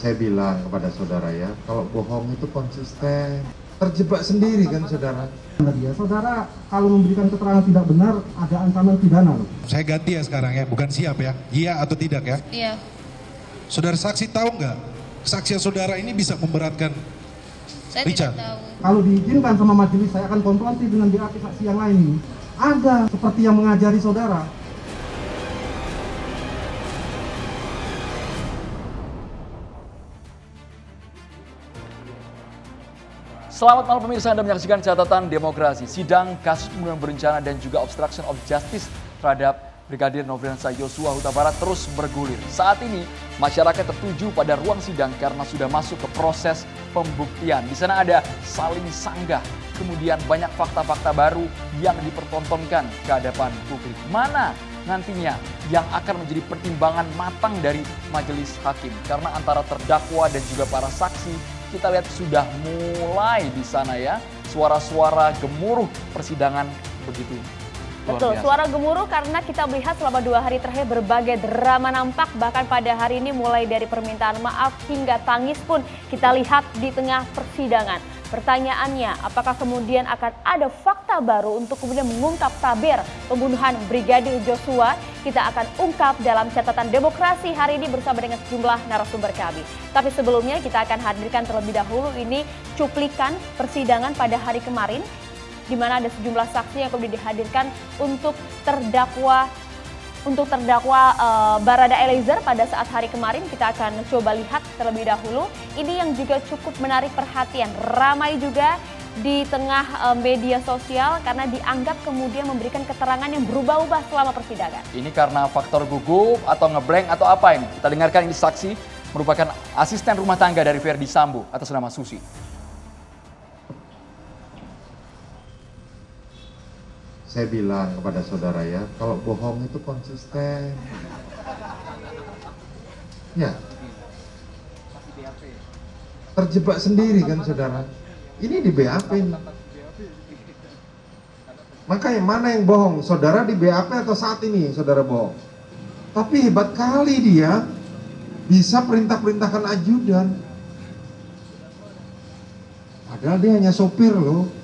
Saya bilang kepada saudara ya, kalau bohong itu konsisten. Terjebak sendiri kan saudara. Saudara kalau memberikan keterangan tidak benar ada ancaman pidana loh. Saya ganti ya sekarang ya, bukan siap ya. Iya atau tidak ya? Iya. Saudara saksi tahu nggak? Kesaksian saudara ini bisa memberatkan Saya Richard. tidak tahu. Kalau diizinkan sama majelis saya akan konfrontir dengan BAP saksi yang lain ini. Ada seperti yang mengajari saudara. Selamat malam pemirsa, Anda menyaksikan catatan demokrasi. Sidang kasus pembunuhan berencana dan juga obstruction of justice terhadap Brigadir Nofriansah Yosua Huta Barat terus bergulir. Saat ini masyarakat tertuju pada ruang sidang karena sudah masuk ke proses pembuktian. Di sana ada saling sanggah, kemudian banyak fakta-fakta baru yang dipertontonkan ke hadapan publik. Mana nantinya yang akan menjadi pertimbangan matang dari majelis hakim? Karena antara terdakwa dan juga para saksi, kita lihat sudah mulai di sana ya, suara-suara gemuruh persidangan begitu. Betul, suara gemuruh karena kita melihat selama 2 hari terakhir berbagai drama nampak. Bahkan pada hari ini mulai dari permintaan maaf hingga tangis pun kita lihat di tengah persidangan. Pertanyaannya, apakah kemudian akan ada fakta baru untuk kemudian mengungkap tabir pembunuhan Brigadir Joshua? Kita akan ungkap dalam catatan demokrasi hari ini bersama dengan sejumlah narasumber kami. Tapi sebelumnya kita akan hadirkan terlebih dahulu ini cuplikan persidangan pada hari kemarin, di mana ada sejumlah saksi yang kemudian dihadirkan untuk terdakwa Barada Eliezer pada saat hari kemarin. Kita akan coba lihat terlebih dahulu. Ini yang juga cukup menarik perhatian, ramai juga di tengah media sosial karena dianggap kemudian memberikan keterangan yang berubah-ubah selama persidangan. Ini karena faktor gugup atau ngeblank atau apa ini? Kita dengarkan, ini saksi merupakan asisten rumah tangga dari Verdi Sambo atas nama Susi. Saya bilang kepada saudara ya, kalau bohong itu konsisten. Ya. Terjebak sendiri kan saudara. Ini di BAP nih. Makanya mana yang bohong? Saudara di BAP atau saat ini saudara bohong? Tapi hebat kali dia bisa perintah-perintahkan ajudan. Padahal dia hanya sopir loh.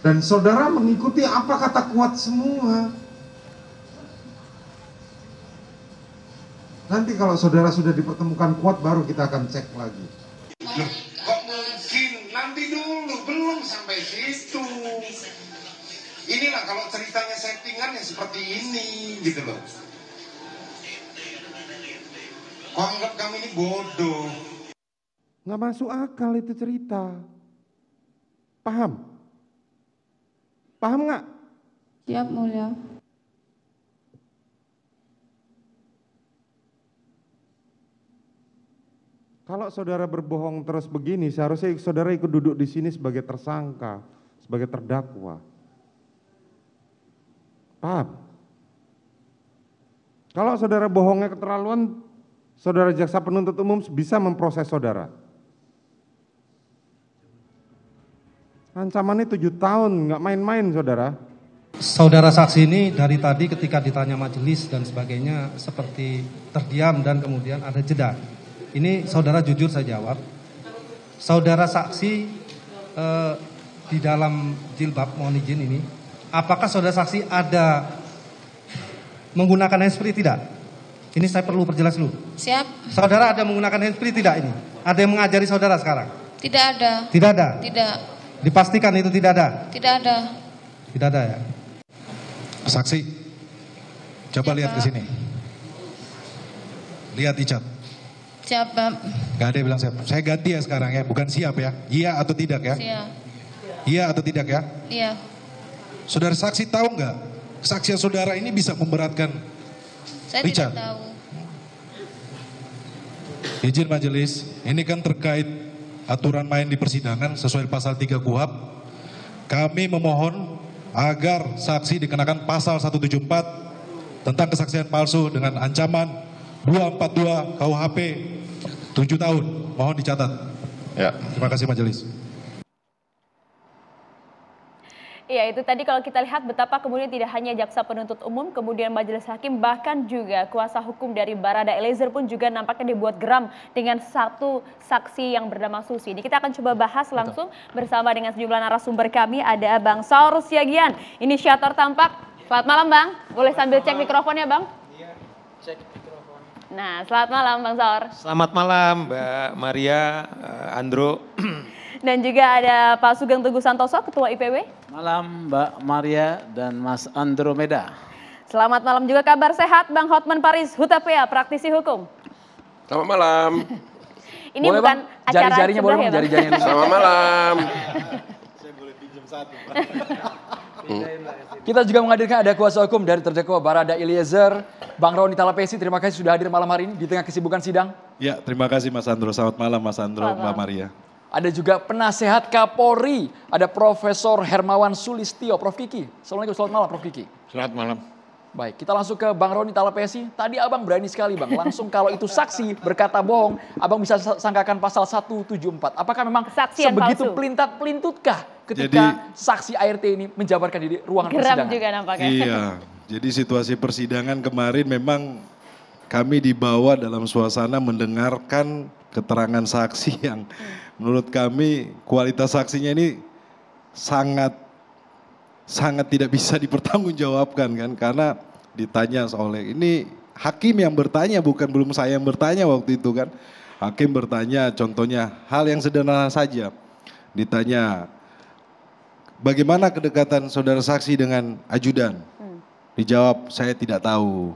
Dan saudara mengikuti apa kata kuat semua. Nanti kalau saudara sudah dipertemukan kuat baru kita akan cek lagi. Loh, kok mungkin? Nanti dulu, belum sampai situ. Inilah kalau ceritanya settingan yang seperti ini gitu loh. Kok anggap kami ini bodoh? Nggak masuk akal itu cerita. Paham? Paham nggak? Siap, Mulia. Kalau saudara berbohong terus begini, seharusnya saudara ikut duduk di sini sebagai tersangka, sebagai terdakwa. Paham? Kalau saudara bohongnya keterlaluan, saudara jaksa penuntut umum bisa memproses saudara. Ancamannya 7 tahun, nggak main-main saudara. Saudara saksi ini dari tadi ketika ditanya majelis dan sebagainya seperti terdiam dan kemudian ada jeda. Ini saudara jujur saya jawab. Saudara saksi di dalam jilbab, mohon izin ini. Apakah saudara saksi ada menggunakan handsfree tidak? Ini saya perlu perjelas dulu. Siap. Saudara ada menggunakan handsfree tidak ini? Ada yang mengajari saudara sekarang? Tidak ada. Tidak ada? Tidak. Dipastikan itu tidak ada? Tidak ada. Tidak ada ya? Saksi, coba Ya, lihat Pak. ke sini. Lihat Icat. Siap, Pak. Gak ada yang bilang siap. Saya ganti ya sekarang ya, bukan siap ya. Iya atau tidak ya? Siap. Iya atau tidak ya? Iya. Saudara saksi tahu nggak? Kesaksian saudara ini bisa memberatkan Saya Richard. tidak tahu. Izin majelis, ini kan terkait aturan main di persidangan sesuai pasal 3 KUHP. Kami memohon agar saksi dikenakan pasal 174 tentang kesaksian palsu dengan ancaman 242 KUHP 7 tahun. Mohon dicatat. Ya, terima kasih majelis. Iya, itu tadi kalau kita lihat betapa kemudian tidak hanya jaksa penuntut umum, kemudian majelis hakim, bahkan juga kuasa hukum dari Barada Eliezer pun juga nampaknya dibuat geram dengan satu saksi yang bernama Susi. Ini kita akan coba bahas langsung bersama dengan sejumlah narasumber kami. Ada Bang Saur Siagian, inisiator Tampak. Selamat malam Bang, boleh sambil cek mikrofonnya Bang? Iya, cek mikrofon. Nah, selamat malam Bang Saur. Selamat malam Mbak Maria, Andro. Dan juga ada Pak Sugeng Teguh Santoso, Ketua IPW. Malam Mbak Maria dan Mas Andromeda. Selamat malam juga, kabar sehat Bang Hotman Paris, Hutapea, praktisi hukum. Selamat malam. Ini boleh, bukan Bang? Acara jari-jarinya boleh ya, jari-jarinya. Selamat malam. Saya boleh pinjam satu. Kita juga menghadirkan ada kuasa hukum dari terdakwa Barada Eliezer, Bang Roni Talapesi. Terima kasih sudah hadir malam hari ini di tengah kesibukan sidang. Ya, terima kasih Mas Andro. Selamat malam Mas Andro, Mbak Maria. Ada juga penasehat Kapolri, ada Profesor Hermawan Sulistyo, Prof Kiki. Assalamualaikum, selamat malam Prof Kiki. Selamat malam. Baik, kita langsung ke Bang Roni Talapesi. Tadi Abang berani sekali Bang, langsung kalau itu saksi berkata bohong, Abang bisa sangkakan pasal 174. Apakah memang kesaksian sebegitu palsu? pelintutkah ketika saksi ART ini menjabarkan di ruangan persidangan? Geram juga nampaknya. Iya, jadi situasi persidangan kemarin memang kami dibawa dalam suasana mendengarkan keterangan saksi yang menurut kami kualitas saksinya ini sangat tidak bisa dipertanggungjawabkan kan, karena ditanya oleh ini hakim yang bertanya, belum saya yang bertanya waktu itu kan. Hakim bertanya, contohnya hal yang sederhana saja, ditanya bagaimana kedekatan saudara saksi dengan ajudan, dijawab saya tidak tahu.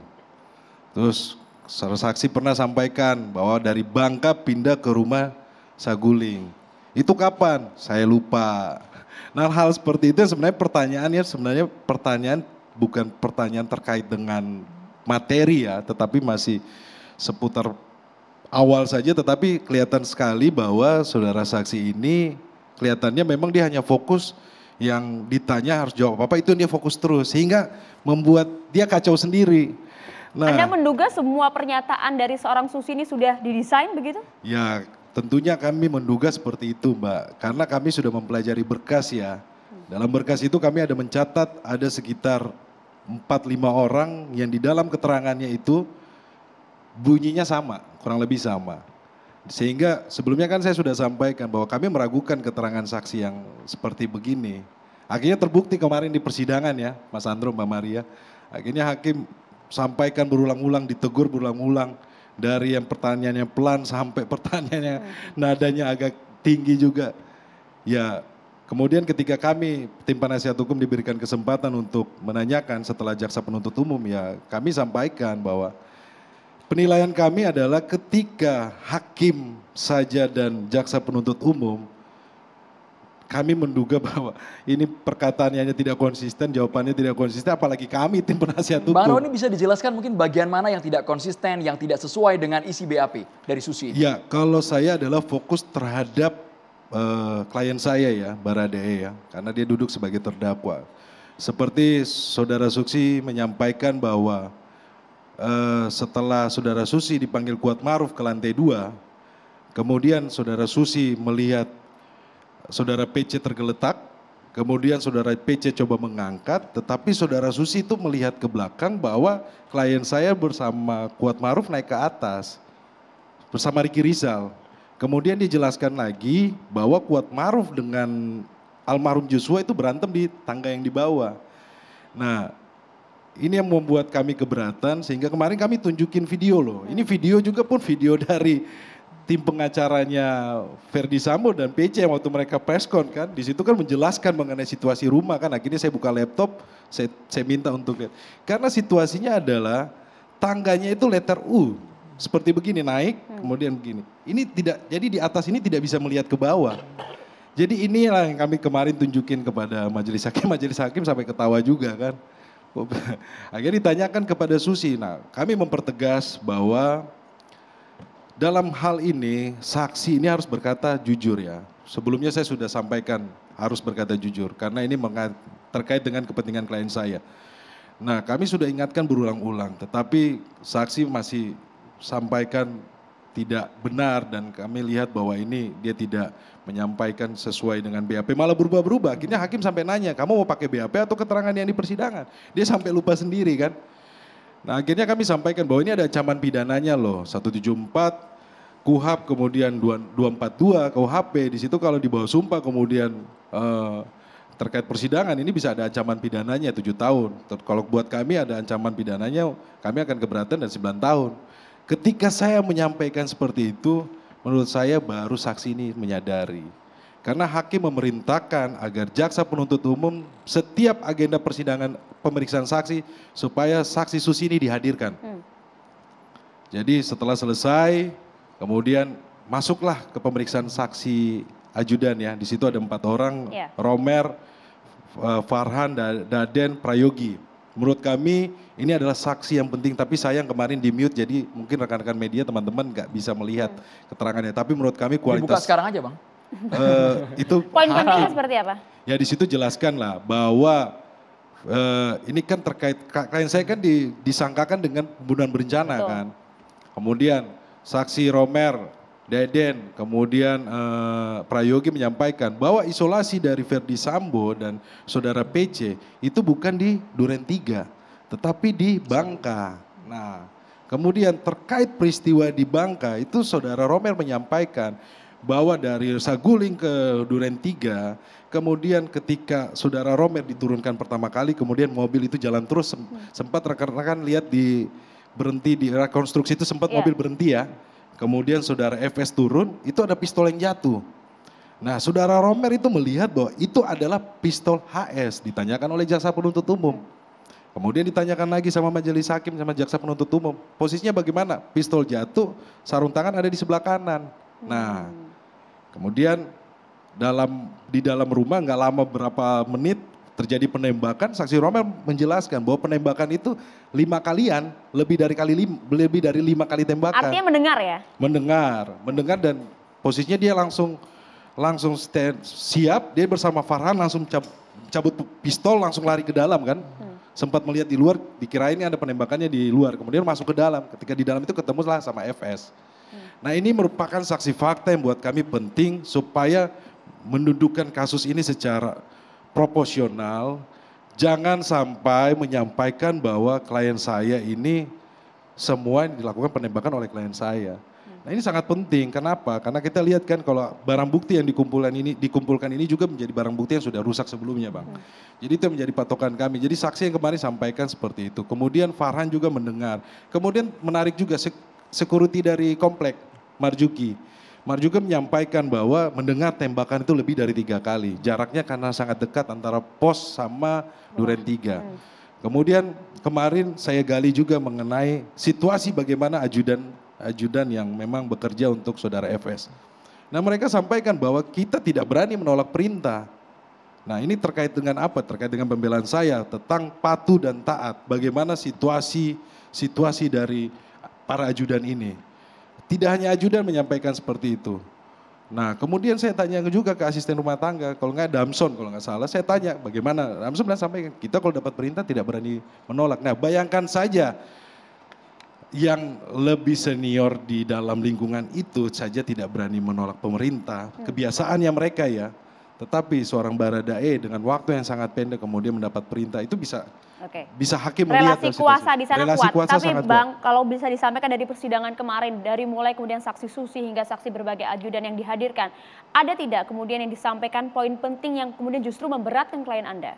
Terus saudara saksi pernah sampaikan bahwa dari Bangka pindah ke rumah Saguling, itu kapan? Saya lupa. Nah, hal seperti itu sebenarnya pertanyaan bukan pertanyaan terkait dengan materi ya, tetapi masih seputar awal saja, tetapi kelihatan sekali bahwa saudara saksi ini kelihatannya memang dia hanya fokus yang ditanya harus jawab apa, itu dia fokus terus sehingga membuat dia kacau sendiri. Nah, Anda menduga semua pernyataan dari seorang Susi ini sudah didesain begitu? Ya, tentunya kami menduga seperti itu Mbak, karena kami sudah mempelajari berkas ya. Dalam berkas itu kami ada mencatat ada sekitar 4-5 orang yang di dalam keterangannya itu bunyinya sama, kurang lebih sama. Sehingga sebelumnya kan saya sudah sampaikan bahwa kami meragukan keterangan saksi yang seperti begini. Akhirnya terbukti kemarin di persidangan ya Mas Andro, Mbak Maria. Akhirnya hakim sampaikan berulang-ulang, ditegur berulang-ulang. Dari yang pertanyaannya pelan sampai pertanyaannya nadanya agak tinggi juga. Ya, kemudian ketika kami tim penasihat hukum diberikan kesempatan untuk menanyakan setelah jaksa penuntut umum, ya kami sampaikan bahwa penilaian kami adalah ketika hakim saja dan jaksa penuntut umum, kami menduga bahwa ini perkataannya tidak konsisten, jawabannya tidak konsisten, apalagi kami tim penasihat hukum. Bang Roni bisa dijelaskan mungkin bagian mana yang tidak konsisten, yang tidak sesuai dengan isi BAP dari Susi ini? Ya, kalau saya adalah fokus terhadap klien saya ya, Baradae ya, karena dia duduk sebagai terdakwa. Seperti saudara Susi menyampaikan bahwa setelah saudara Susi dipanggil Kuatmaruf ke lantai 2, kemudian saudara Susi melihat saudara PC tergeletak, kemudian saudara PC coba mengangkat, tetapi saudara Susi itu melihat ke belakang bahwa klien saya bersama Kuatmaruf naik ke atas, bersama Ricky Rizal. Kemudian dijelaskan lagi bahwa Kuatmaruf dengan almarhum Joshua itu berantem di tangga yang di bawah. Nah, ini yang membuat kami keberatan, sehingga kemarin kami tunjukin video loh. Ini video juga pun video dari tim pengacaranya Ferdi Sambo dan PC yang waktu mereka preskon kan, di situ kan menjelaskan mengenai situasi rumah kan. Akhirnya saya buka laptop, saya minta untuk lihat. Karena situasinya adalah tangganya itu letter U, seperti begini naik, kemudian begini. Ini tidak, jadi di atas ini tidak bisa melihat ke bawah. Jadi inilah yang kami kemarin tunjukin kepada majelis hakim sampai ketawa juga kan. Akhirnya ditanyakan kepada Susi. Nah, kami mempertegas bahwa dalam hal ini, saksi ini harus berkata jujur ya. Sebelumnya saya sudah sampaikan harus berkata jujur, karena ini terkait dengan kepentingan klien saya. Nah, kami sudah ingatkan berulang-ulang, tetapi saksi masih sampaikan tidak benar dan kami lihat bahwa ini dia tidak menyampaikan sesuai dengan BAP, malah berubah-berubah. Akhirnya hakim sampai nanya, kamu mau pakai BAP atau keterangan yang di persidangan? Dia sampai lupa sendiri kan. Nah akhirnya kami sampaikan bahwa ini ada ancaman pidananya loh, 174 KUHP kemudian 242 KUHP, di situ kalau di bawah sumpah kemudian terkait persidangan ini bisa ada ancaman pidananya 7 tahun. Kalau buat kami ada ancaman pidananya, kami akan keberatan dan 9 tahun. Ketika saya menyampaikan seperti itu, menurut saya baru saksi ini menyadari. Karena hakim memerintahkan agar jaksa penuntut umum setiap agenda persidangan pemeriksaan saksi supaya saksi Susi ini dihadirkan. Jadi setelah selesai, kemudian masuklah ke pemeriksaan saksi ajudan ya. Di situ ada 4 orang, Romer, Farhan, Daden, Prayogi. Menurut kami ini adalah saksi yang penting, tapi sayang kemarin di mute, jadi mungkin rekan-rekan media teman-teman nggak bisa melihat keterangannya. Tapi menurut kami kualitas. Dibuka sekarang aja bang. Itu poin pentingnya seperti apa? Ya di situ jelaskan lah bahwa ini kan terkait klien saya kan disangkakan dengan pembunuhan berencana kan. Kemudian saksi Romer, Deden, kemudian Prayogi menyampaikan bahwa isolasi dari Verdi Sambo dan saudara PC itu bukan di Duren 3, tetapi di Bangka. Nah, kemudian terkait peristiwa di Bangka itu saudara Romer menyampaikan bahwa dari Saguling ke Duren 3, kemudian ketika saudara Romer diturunkan pertama kali, kemudian mobil itu jalan terus, sempat rekan-rekan lihat berhenti di rekonstruksi itu sempat mobil berhenti ya. Kemudian saudara FS turun, itu ada pistol yang jatuh. Nah saudara Romer itu melihat bahwa itu adalah pistol HS, ditanyakan oleh jaksa penuntut umum. Kemudian ditanyakan lagi sama majelis hakim, sama jaksa penuntut umum. Posisinya bagaimana? Pistol jatuh, sarung tangan ada di sebelah kanan. Nah kemudian di dalam rumah nggak lama berapa menit, terjadi penembakan. Saksi Romer menjelaskan bahwa penembakan itu 5 kalian, lebih dari 5 kali tembakan. Artinya mendengar ya? Mendengar dan posisinya dia langsung siap, dia bersama Farhan langsung cabut pistol langsung lari ke dalam kan. Sempat melihat di luar, dikirain ada penembakannya di luar, kemudian masuk ke dalam. Ketika di dalam itu ketemulah sama FS. Nah ini merupakan saksi fakta yang buat kami penting supaya mendudukkan kasus ini secara proporsional, jangan sampai menyampaikan bahwa klien saya ini semua yang dilakukan penembakan oleh klien saya. Nah ini sangat penting, kenapa? Karena kita lihat kan kalau barang bukti yang dikumpulkan ini juga menjadi barang bukti yang sudah rusak sebelumnya Bang. Jadi itu menjadi patokan kami, jadi saksi yang kemarin sampaikan seperti itu. Kemudian Farhan juga mendengar, kemudian menarik juga security dari komplek Marjuki menyampaikan bahwa mendengar tembakan itu lebih dari 3 kali. Jaraknya karena sangat dekat antara pos sama Duren 3. Kemudian kemarin saya gali juga mengenai situasi bagaimana ajudan yang memang bekerja untuk saudara FS. Nah mereka sampaikan bahwa kita tidak berani menolak perintah. Nah ini terkait dengan apa? Terkait dengan pembelaan saya tentang patuh dan taat. Bagaimana situasi dari para ajudan ini. Tidak hanya ajudan menyampaikan seperti itu. Nah kemudian saya tanya juga ke asisten rumah tangga, kalau nggak Damson kalau nggak salah, saya tanya bagaimana, Damson bilang sampaikan, kita kalau dapat perintah tidak berani menolak. Nah bayangkan saja yang lebih senior di dalam lingkungan itu saja tidak berani menolak pemerintah, kebiasaannya mereka ya. Tetapi seorang Baradae dengan waktu yang sangat pendek kemudian mendapat perintah itu bisa hakim melihat relasi kuasa di sana kuat. Tapi Bang, kuat. kalau bisa disampaikan dari persidangan kemarin, dari mulai kemudian saksi Susi hingga saksi berbagai ajudan yang dihadirkan, ada tidak kemudian yang disampaikan poin penting yang kemudian justru memberatkan klien Anda?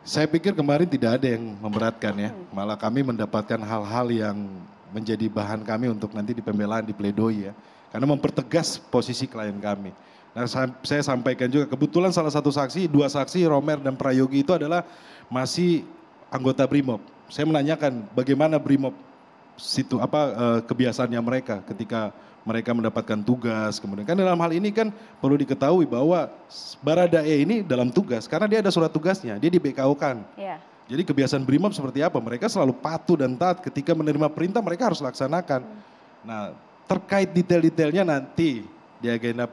Saya pikir kemarin tidak ada yang memberatkan ya, malah kami mendapatkan hal-hal yang menjadi bahan kami untuk nanti di pembelaan, di pledoi ya, karena mempertegas posisi klien kami. Nah saya sampaikan juga, kebetulan salah satu saksi, 2 saksi Romer dan Prayogi itu adalah masih anggota BRIMOB. Saya menanyakan bagaimana BRIMOB kebiasaannya mereka ketika mereka mendapatkan tugas. Kemudian kan dalam hal ini kan perlu diketahui bahwa Baradae ini dalam tugas karena dia ada surat tugasnya, dia di BKO-kan. Jadi kebiasaan BRIMOB seperti apa? Mereka selalu patuh dan taat ketika menerima perintah mereka harus laksanakan. Nah terkait detail-detailnya nanti di agenda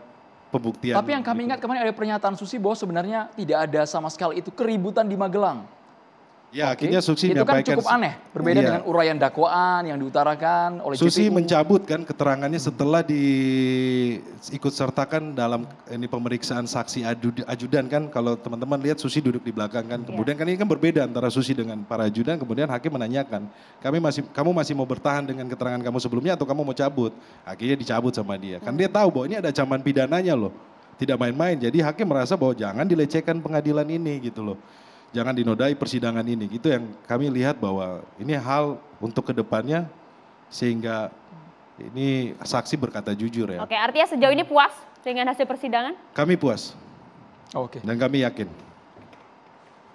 pembuktian. Tapi yang kami ingat kemarin ada pernyataan Susi bahwa sebenarnya tidak ada sama sekali itu keributan di Magelang. Ya, akhirnya Susi itu kan menyampaikan. cukup aneh, berbeda dengan uraian dakwaan yang diutarakan oleh Susi JPU. mencabut kan keterangannya setelah diikut sertakan dalam ini pemeriksaan saksi ajudan kan. Kalau teman-teman lihat Susi duduk di belakang kan. Kemudian kan ini kan berbeda antara Susi dengan para ajudan. Kemudian hakim menanyakan, kamu masih mau bertahan dengan keterangan kamu sebelumnya atau kamu mau cabut? Akhirnya dicabut sama dia. Kan dia tahu bahwa ini ada ancaman pidananya loh. Tidak main-main. Jadi hakim merasa bahwa jangan dilecehkan pengadilan ini gitu loh. Jangan dinodai persidangan ini. Itu yang kami lihat bahwa ini hal untuk kedepannya sehingga ini saksi berkata jujur ya. Oke, artinya sejauh ini puas dengan hasil persidangan? Kami puas. Oke. Dan kami yakin.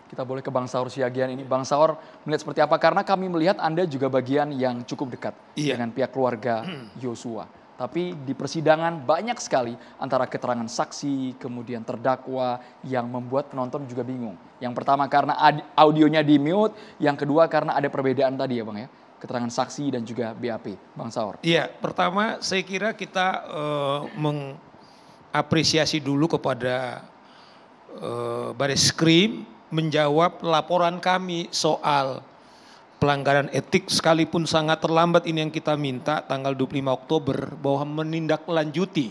Kita boleh ke Bang Saur Siagian ini. Bang Saur melihat seperti apa? Karena kami melihat Anda juga bagian yang cukup dekat dengan pihak keluarga Yosua. Tapi di persidangan banyak sekali antara keterangan saksi, kemudian terdakwa yang membuat penonton juga bingung. Yang pertama karena audionya di mute, yang kedua karena ada perbedaan tadi ya Bang ya. Keterangan saksi dan juga BAP. Bang Saur. Iya, pertama saya kira kita mengapresiasi dulu kepada Bareskrim menjawab laporan kami soal pelanggaran etik sekalipun sangat terlambat ini yang kita minta tanggal 25 Oktober bahwa menindaklanjuti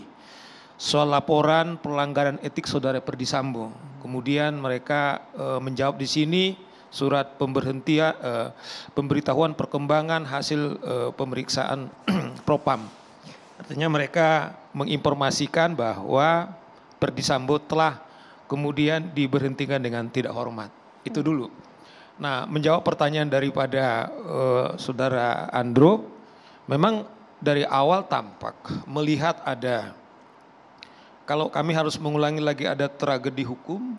soal laporan pelanggaran etik Saudara Perdi Sambo. Kemudian mereka menjawab di sini surat pemberitahuan perkembangan hasil pemeriksaan Propam. Artinya mereka menginformasikan bahwa Perdi Sambo telah kemudian diberhentikan dengan tidak hormat. Itu dulu. Nah, menjawab pertanyaan daripada Saudara Andro, memang dari awal tampak melihat ada, kalau kami harus mengulangi lagi ada tragedi hukum,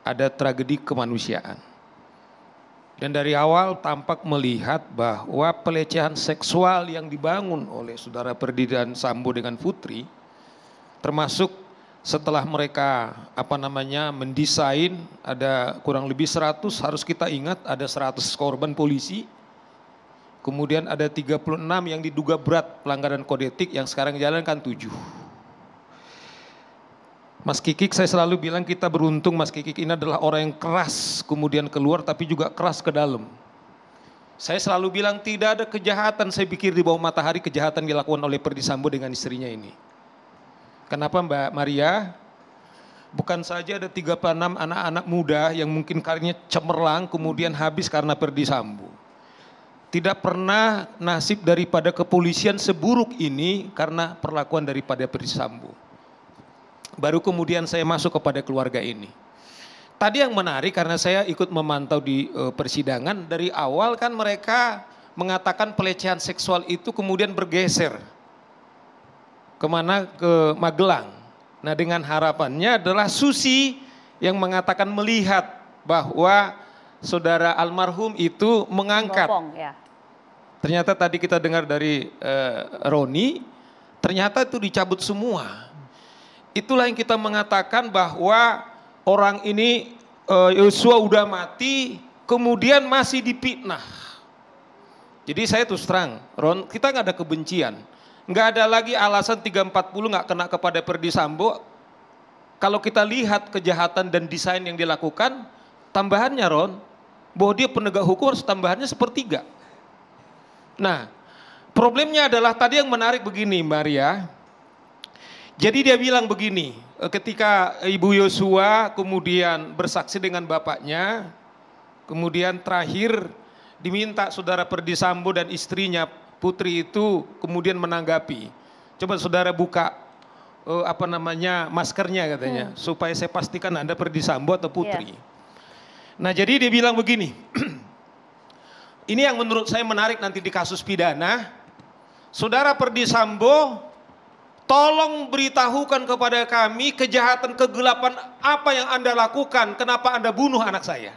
ada tragedi kemanusiaan. Dan dari awal tampak melihat bahwa pelecehan seksual yang dibangun oleh Saudara Perdi dan Sambo dengan Putri, termasuk setelah mereka mendesain ada kurang lebih 100, harus kita ingat ada 100 korban polisi. Kemudian ada 36 yang diduga berat pelanggaran kode etik yang sekarang jalankan 7. Mas Kikik saya selalu bilang kita beruntung Mas Kikik ini adalah orang yang keras kemudian keluar tapi juga keras ke dalam. Saya selalu bilang tidak ada kejahatan saya pikir di bawah matahari kejahatan dilakukan oleh Perdi Sambo dengan istrinya ini. Kenapa Mbak Maria? Bukan saja ada 36 anak-anak muda yang mungkin karirnya cemerlang kemudian habis karena Perdi Sambo. Tidak pernah nasib daripada kepolisian seburuk ini karena perlakuan daripada Perdi Sambo. Baru kemudian saya masuk kepada keluarga ini. Tadi yang menarik karena saya ikut memantau di persidangan, dari awal kan mereka mengatakan pelecehan seksual itu kemudian bergeser. Kemana? Ke Magelang. Nah dengan harapannya adalah Susi yang mengatakan melihat bahwa saudara almarhum itu mengangkat. Ya. Ternyata tadi kita dengar dari Roni, ternyata itu dicabut semua. Itulah yang kita mengatakan bahwa orang ini Yosua udah mati, kemudian masih dipitnah. Jadi saya terus terang, Ron, kita nggak ada kebencian. Nggak ada lagi alasan 340 nggak kena kepada Perdi Sambo. Kalau kita lihat kejahatan dan desain yang dilakukan, tambahannya Ron, bahwa dia penegak hukum harus tambahannya 1/3. Nah, problemnya adalah tadi yang menarik begini Maria. Jadi dia bilang begini, ketika Ibu Yosua kemudian bersaksi dengan bapaknya, kemudian terakhir diminta saudara Perdi Sambo dan istrinya Putri itu kemudian menanggapi. Coba saudara buka maskernya katanya, supaya saya pastikan Anda Perdi Sambo atau Putri. Nah jadi dia bilang begini, ini yang menurut saya menarik nanti di kasus pidana, saudara Perdi Sambo, tolong beritahukan kepada kami kejahatan kegelapan apa yang Anda lakukan, kenapa Anda bunuh anak saya.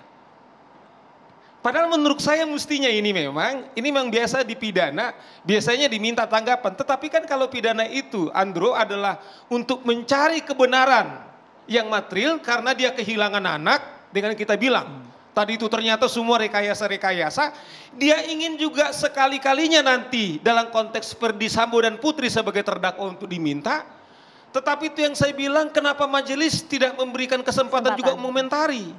Padahal menurut saya mestinya ini memang biasa dipidana, biasanya diminta tanggapan. Tetapi kan kalau pidana itu, Andro, adalah untuk mencari kebenaran yang material karena dia kehilangan anak, dengan kita bilang, tadi itu ternyata semua rekayasa-rekayasa, dia ingin juga sekali-kalinya nanti dalam konteks Perdi Sambo dan Putri sebagai terdakwa untuk diminta. Tetapi itu yang saya bilang, kenapa majelis tidak memberikan kesempatan juga mengomentari.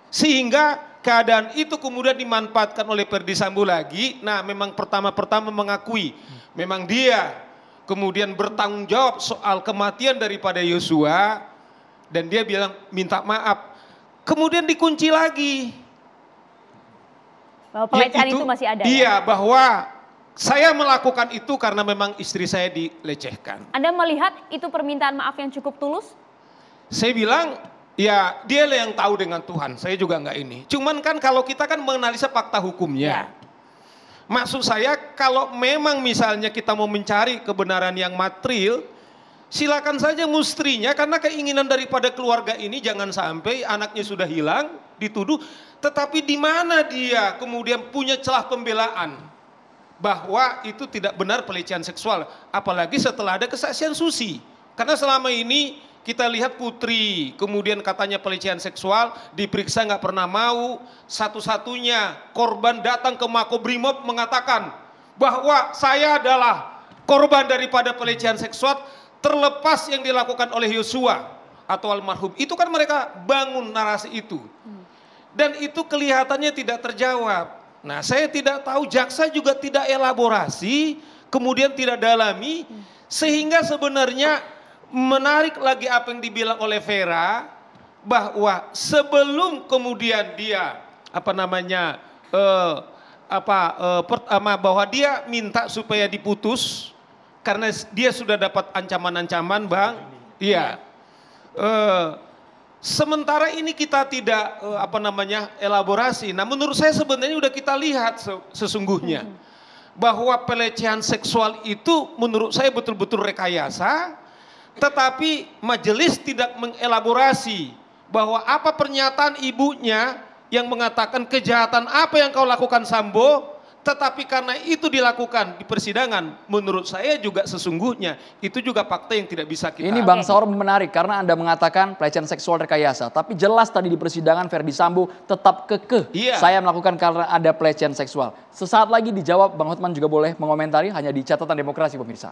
Sehingga keadaan itu kemudian dimanfaatkan oleh Ferdy Sambo lagi. Nah, memang pertama-pertama mengakui memang dia kemudian bertanggung jawab soal kematian daripada Yosua dan dia bilang minta maaf. Kemudian dikunci lagi. Bahwa pelecehan itu masih ada. Iya, bahwa saya melakukan itu karena memang istri saya dilecehkan. Anda melihat itu permintaan maaf yang cukup tulus? Saya bilang, ya dia lah yang tahu dengan Tuhan, saya juga enggak ini. Cuman kan kalau kita kan menganalisa fakta hukumnya. Maksud saya kalau memang misalnya kita mau mencari kebenaran yang material, silakan saja mustrinya, karena keinginan daripada keluarga ini jangan sampai anaknya sudah hilang, dituduh. Tetapi di mana dia kemudian punya celah pembelaan bahwa itu tidak benar pelecehan seksual. Apalagi setelah ada kesaksian Susi. Karena selama ini kita lihat Putri kemudian katanya pelecehan seksual, diperiksa nggak pernah mau. Satu-satunya korban datang ke Makobrimob mengatakan bahwa saya adalah korban daripada pelecehan seksual terlepas yang dilakukan oleh Yosua atau almarhum. Itu kan mereka bangun narasi itu. Dan itu kelihatannya tidak terjawab. Nah, saya tidak tahu, jaksa juga tidak elaborasi, kemudian tidak dalami, sehingga sebenarnya menarik lagi apa yang dibilang oleh Vera, bahwa sebelum kemudian dia bahwa dia minta supaya diputus karena dia sudah dapat ancaman-ancaman, Bang. Iya. Sementara ini kita tidak elaborasi. Nah, menurut saya sebenarnya udah kita lihat sesungguhnya bahwa pelecehan seksual itu menurut saya betul-betul rekayasa, tetapi majelis tidak mengelaborasi bahwa apa pernyataan ibunya yang mengatakan kejahatan apa yang kau lakukan Sambo, tetapi karena itu dilakukan di persidangan, menurut saya juga sesungguhnya itu juga fakta yang tidak bisa kita. Ini Bang Saur menarik karena Anda mengatakan pelecehan seksual rekayasa, tapi jelas tadi di persidangan Ferdy Sambo tetap kekeh. Saya melakukan karena ada pelecehan seksual. Sesaat lagi dijawab, Bang Hotman juga boleh mengomentari hanya di Catatan Demokrasi pemirsa.